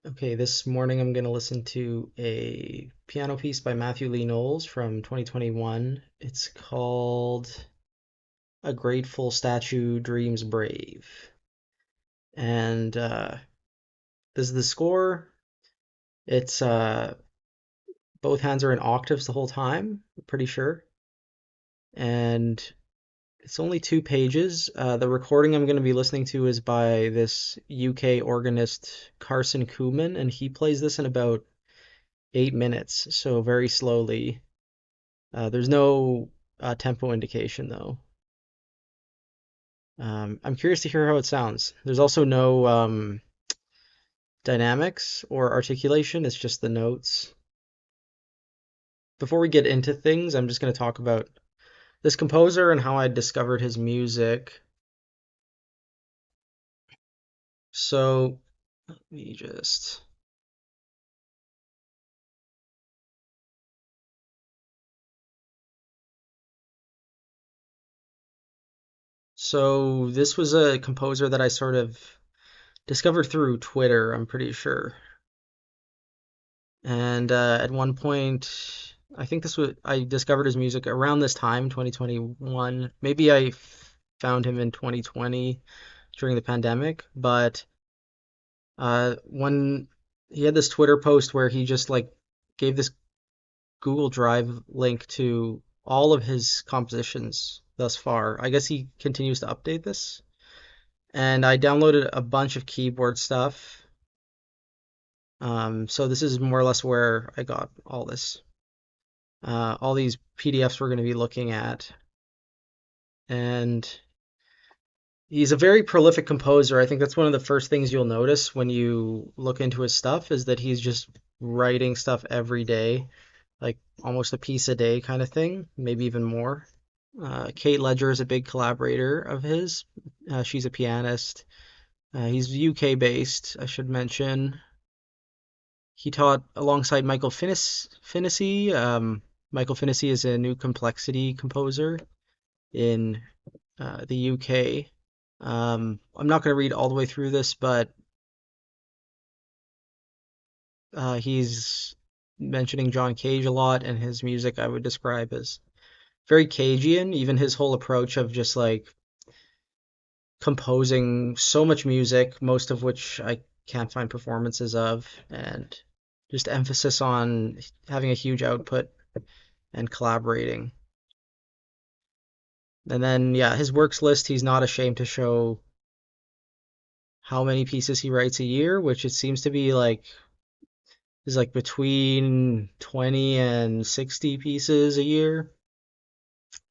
Okay, this morning I'm going to listen to a piano piece by Lee Knowles from 2021. It's called A Grateful Statue Dreams Brave. And this is the score. It's both hands are in octaves the whole time, I'm pretty sure. And it's only 2 pages. The recording I'm going to be listening to is by this UK organist Carson Koopman, and he plays this in about 8 minutes, so very slowly. There's no tempo indication though. I'm curious to hear how it sounds. There's also no dynamics or articulation, it's just the notes. Before we get into things, I'm just going to talk about this composer and how I discovered his music. So, let me just. So, this was a composer that I sort of discovered through Twitter, I'm pretty sure. And at one point, I think this was I discovered his music around this time, 2021. Maybe found him in 2020 during the pandemic, but when he had this Twitter post where he just like gave this Google Drive link to all of his compositions thus far. I guess he continues to update this. And I downloaded a bunch of keyboard stuff. So this is more or less where I got all these PDFs we're going to be looking at. And he's a very prolific composer. I think that's one of the first things you'll notice when you look into his stuff is that he's just writing stuff every day, like almost a piece a day kind of thing, maybe even more. Kate Ledger is a big collaborator of his. She's a pianist. He's UK based, I should mention. He taught alongside Michael Finnessy. Michael Finnessy is a new complexity composer in the UK. I'm not going to read all the way through this, but he's mentioning John Cage a lot, and his music I would describe as very Cagean. Even his whole approach of just like composing so much music, most of which I can't find performances of, and just emphasis on having a huge output and collaborating. And then, yeah, his works list, he's not ashamed to show how many pieces he writes a year, which it seems to be like is like between 20 and 60 pieces a year,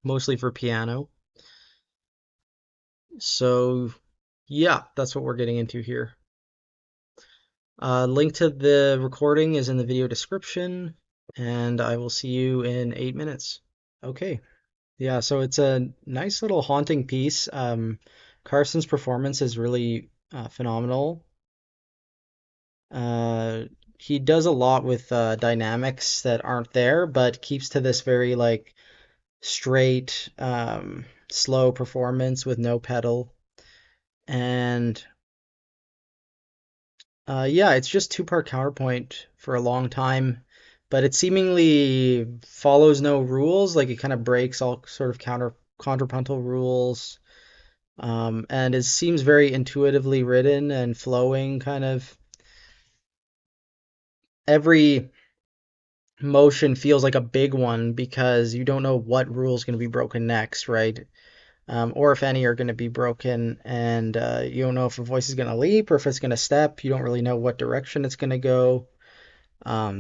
mostly for piano. So, yeah, that's what we're getting into here. Link to the recording is in the video description, and I will see you in 8 minutes. Okay. Yeah, so it's a nice little haunting piece. Carson's performance is really phenomenal. Uh, he does a lot with dynamics that aren't there, but keeps to this very like straight, slow performance with no pedal. And yeah, it's just two-part counterpoint for a long time, but it seemingly follows no rules. Like it kind of breaks all sort of contrapuntal rules, and it seems very intuitively written and flowing. Kind of every motion feels like a big one because you don't know what rule is going to be broken next, right? Or if any are going to be broken, and you don't know if a voice is going to leap or if it's going to step. You don't really know what direction it's going to go.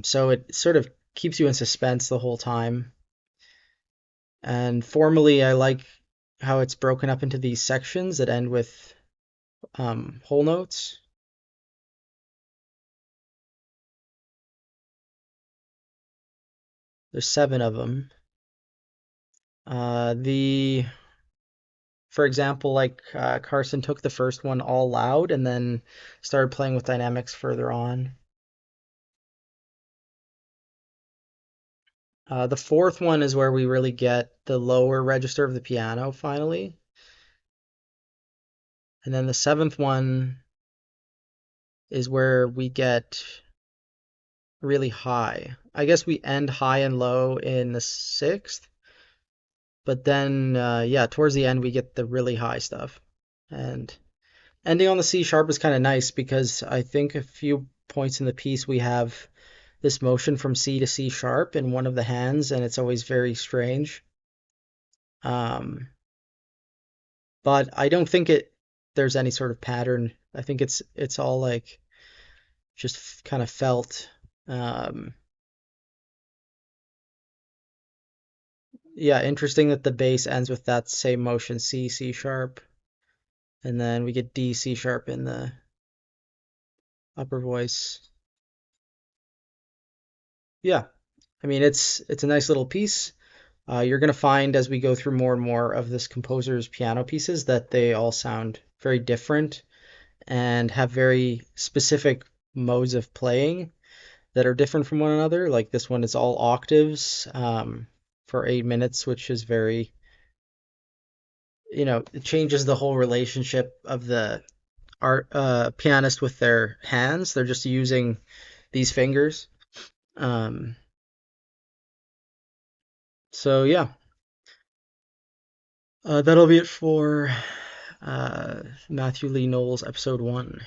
So it sort of keeps you in suspense the whole time. And formally, I like how it's broken up into these sections that end with whole notes. There's 7 of them. The For example, like Carson took the first one all loud and then started playing with dynamics further on. The fourth one is where we really get the lower register of the piano finally. And then the seventh one is where we get really high. I guess we end high and low in the sixth, but then yeah, towards the end we get the really high stuff. And ending on the C sharp is kind of nice because I think a few points in the piece we have this motion from C to C sharp in one of the hands, and it's always very strange. Um, but I don't think there's any sort of pattern. I think it's all like just kind of felt. Um, yeah, interesting that the bass ends with that same motion, C, C sharp, and then we get D, C sharp in the upper voice. Yeah, I mean it's a nice little piece. You're gonna find as we go through more and more of this composer's piano pieces that they all sound very different and have very specific modes of playing that are different from one another. Like this one is all octaves for 8 minutes, which is very, it changes the whole relationship of the art pianist with their hands. They're just using these fingers. Um, so yeah, that'll be it for Matthew Lee Knowles episode 1.